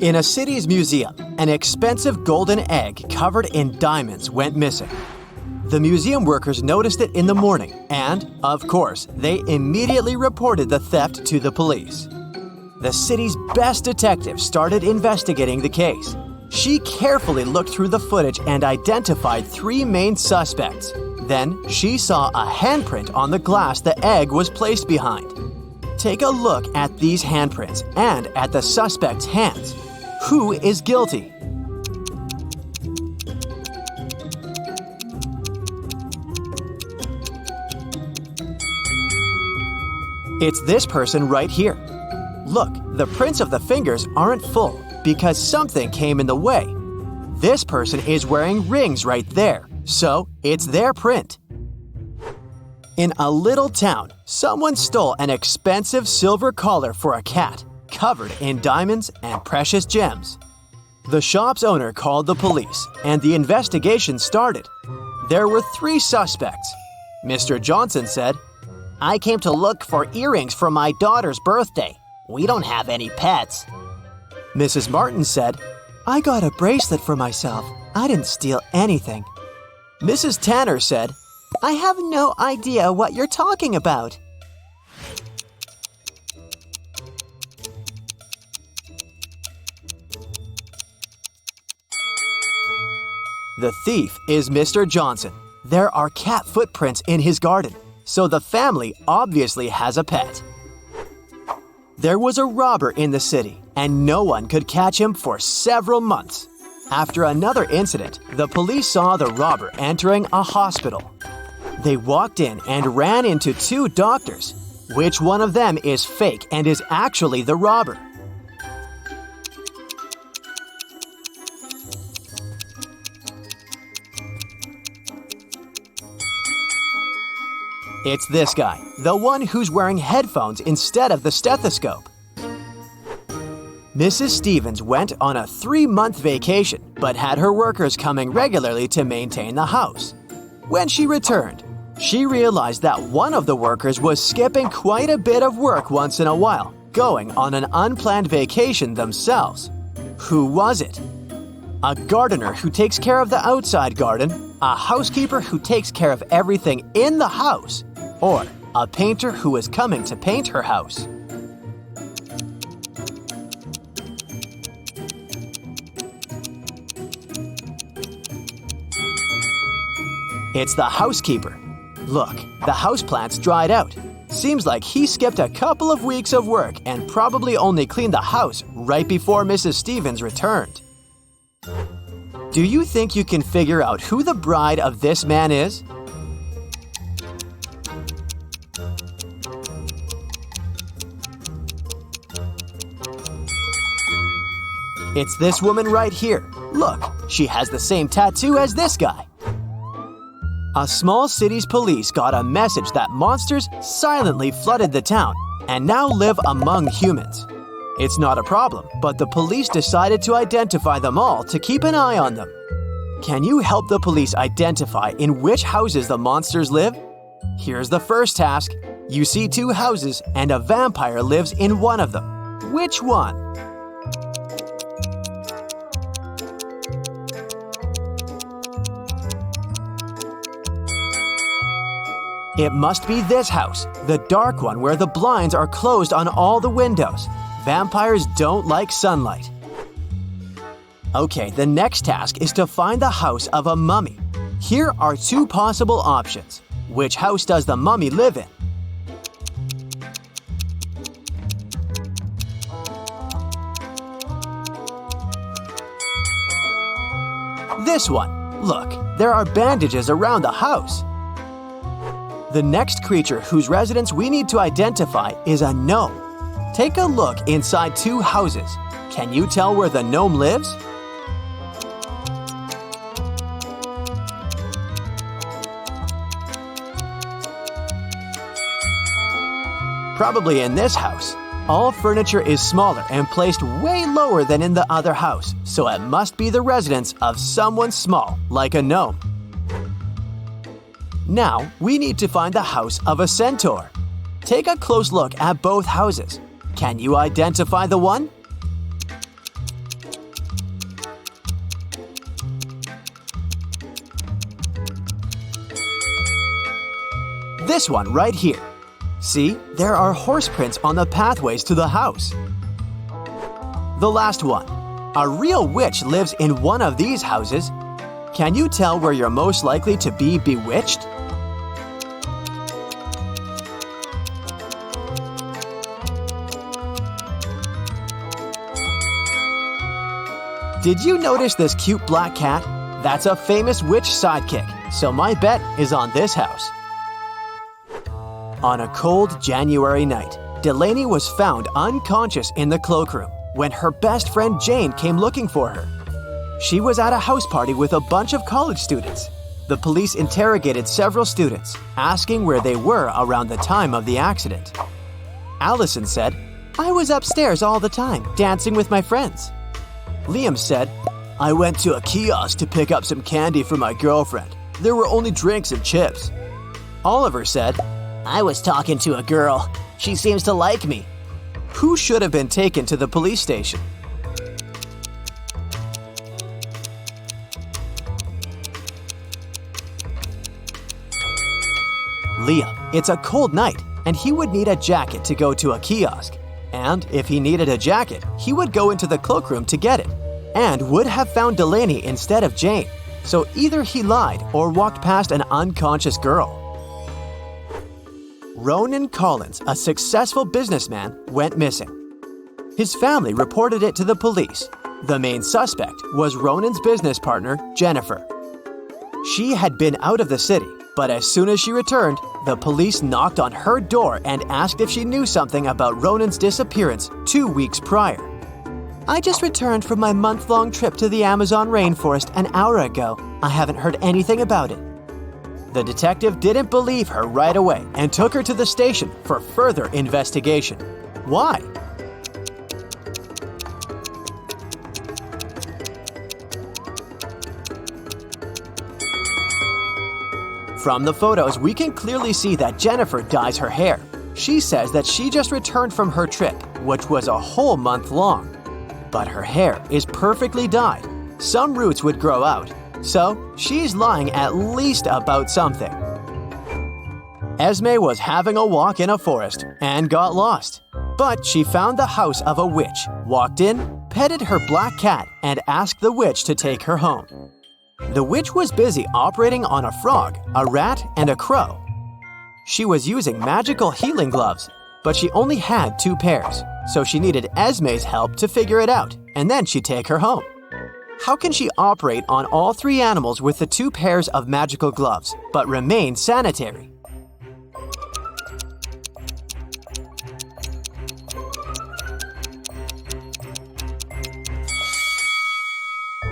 In a city's museum, an expensive golden egg covered in diamonds went missing. The museum workers noticed it in the morning and, of course, they immediately reported the theft to the police. The city's best detective started investigating the case. She carefully looked through the footage and identified 3 main suspects. Then, she saw a handprint on the glass the egg was placed behind. Take a look at these handprints and at the suspect's hands. Who is guilty? It's this person right here. Look, the prints of the fingers aren't full because something came in the way. This person is wearing rings right there, so it's their print. In a little town, someone stole an expensive silver collar for a cat, covered in diamonds and precious gems. The shop's owner called the police, and the investigation started. There were 3 suspects. Mr. Johnson said, "I came to look for earrings for my daughter's birthday. We don't have any pets." Mrs. Martin said, "I got a bracelet for myself. I didn't steal anything." Mrs. Tanner said, "I have no idea what you're talking about." The thief is Mr. Johnson. There are cat footprints in his garden, so the family obviously has a pet. There was a robber in the city, and no one could catch him for several months. After another incident, the police saw the robber entering a hospital. They walked in and ran into 2 doctors. Which one of them is fake and is actually the robber? It's this guy, the one who's wearing headphones instead of the stethoscope. Mrs. Stevens went on a 3-month vacation, but had her workers coming regularly to maintain the house. When she returned, she realized that one of the workers was skipping quite a bit of work once in a while, going on an unplanned vacation themselves. Who was it? A gardener who takes care of the outside garden, a housekeeper who takes care of everything in the house, or a painter who is coming to paint her house. It's the housekeeper. Look, the houseplants dried out. Seems like he skipped a couple of weeks of work and probably only cleaned the house right before Mrs. Stevens returned. Do you think you can figure out who the bride of this man is? It's this woman right here. Look, she has the same tattoo as this guy. A small city's police got a message that monsters silently flooded the town and now live among humans. It's not a problem, but the police decided to identify them all to keep an eye on them. Can you help the police identify in which houses the monsters live? Here's the first task. You see 2 houses and a vampire lives in one of them. Which one? It must be this house, the dark one where the blinds are closed on all the windows. Vampires don't like sunlight. Okay, the next task is to find the house of a mummy. Here are 2 possible options. Which house does the mummy live in? This one. Look, there are bandages around the house. The next creature whose residence we need to identify is a gnome. Take a look inside 2 houses. Can you tell where the gnome lives? Probably in this house. All furniture is smaller and placed way lower than in the other house, so it must be the residence of someone small, like a gnome. Now, we need to find the house of a centaur. Take a close look at both houses. Can you identify the one? this one right here. See, there are horse prints on the pathways to the house. The last one. A real witch lives in one of these houses. Can you tell where you're most likely to be bewitched? Did you notice this cute black cat? That's a famous witch sidekick, so my bet is on this house. On a cold January night, Delaney was found unconscious in the cloakroom when her best friend Jane came looking for her. She was at a house party with a bunch of college students. The police interrogated several students, asking where they were around the time of the accident. Allison said, "I was upstairs all the time, dancing with my friends." Liam said, "I went to a kiosk to pick up some candy for my girlfriend. There were only drinks and chips." Oliver said, I was talking to a girl. She seems to like me. Who should have been taken to the police station? Liam. It's a cold night, and he would need a jacket to go to a kiosk. And if he needed a jacket, he would go into the cloakroom to get it, and would have found Delaney instead of Jane. So either he lied or walked past an unconscious girl. Ronan Collins, a successful businessman, went missing. His family reported it to the police. The main suspect was Ronan's business partner, Jennifer. She had been out of the city, but as soon as she returned, the police knocked on her door and asked if she knew something about Ronan's disappearance 2 weeks prior. "I just returned from my month-long trip to the Amazon rainforest an hour ago. I haven't heard anything about it." The detective didn't believe her right away and took her to the station for further investigation. Why? From the photos, we can clearly see that Jennifer dyes her hair. She says that she just returned from her trip, which was a whole month long. But her hair is perfectly dyed. Some roots would grow out. So, she's lying at least about something. Esme was having a walk in a forest and got lost. But she found the house of a witch, walked in, petted her black cat, and asked the witch to take her home. The witch was busy operating on a frog, a rat, and a crow. She was using magical healing gloves, but she only had 2 pairs, so she needed Esme's help to figure it out, and then she'd take her home. How can she operate on all 3 animals with the 2 pairs of magical gloves, but remain sanitary?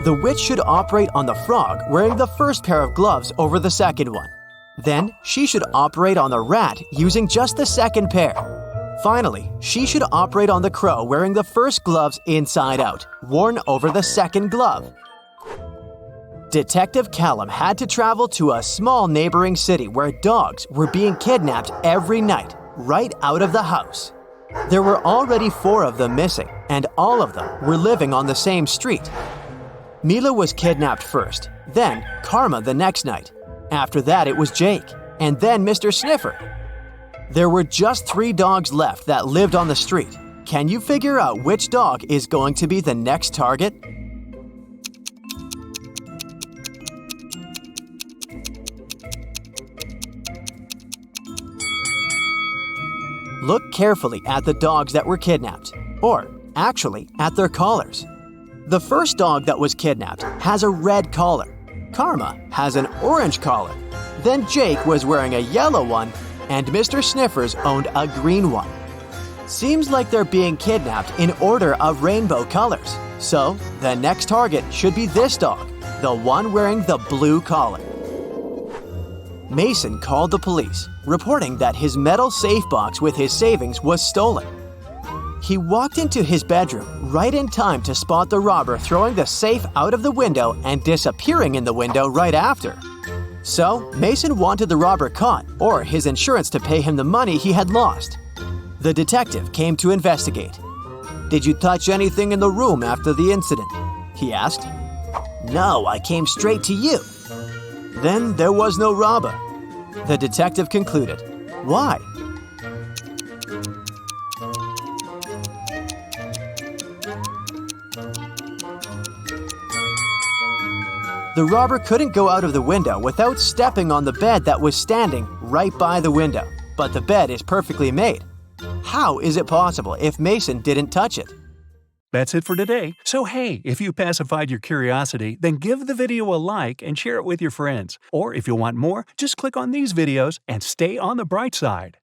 The witch should operate on the frog wearing the first pair of gloves over the second one. Then, she should operate on the rat using just the second pair. Finally, she should operate on the crow wearing the first gloves inside out, worn over the second glove. Detective Callum had to travel to a small neighboring city where dogs were being kidnapped every night, right out of the house. There were already 4 of them missing, and all of them were living on the same street. Mila was kidnapped first, then Karma the next night. After that, it was Jake, and then Mr. Sniffer. There were just 3 dogs left that lived on the street. Can you figure out which dog is going to be the next target? Look carefully at the dogs that were kidnapped, or actually at their collars. The first dog that was kidnapped has a red collar. Karma has an orange collar. Then Jake was wearing a yellow one, and Mr. Sniffers owned a green one. Seems like they're being kidnapped in order of rainbow colors. So, the next target should be this dog, the one wearing the blue collar. Mason called the police, reporting that his metal safe box with his savings was stolen. He walked into his bedroom right in time to spot the robber throwing the safe out of the window and disappearing in the window right after. So, Mason wanted the robber caught, or his insurance to pay him the money he had lost. The detective came to investigate. "Did you touch anything in the room after the incident?" he asked. No, I came straight to you. "Then there was no robber." The detective concluded. Why? The robber couldn't go out of the window without stepping on the bed that was standing right by the window. But the bed is perfectly made. How is it possible if Mason didn't touch it? That's it for today. So hey, if you pacified your curiosity, then give the video a like and share it with your friends. Or if you want more, just click on these videos and stay on the bright side.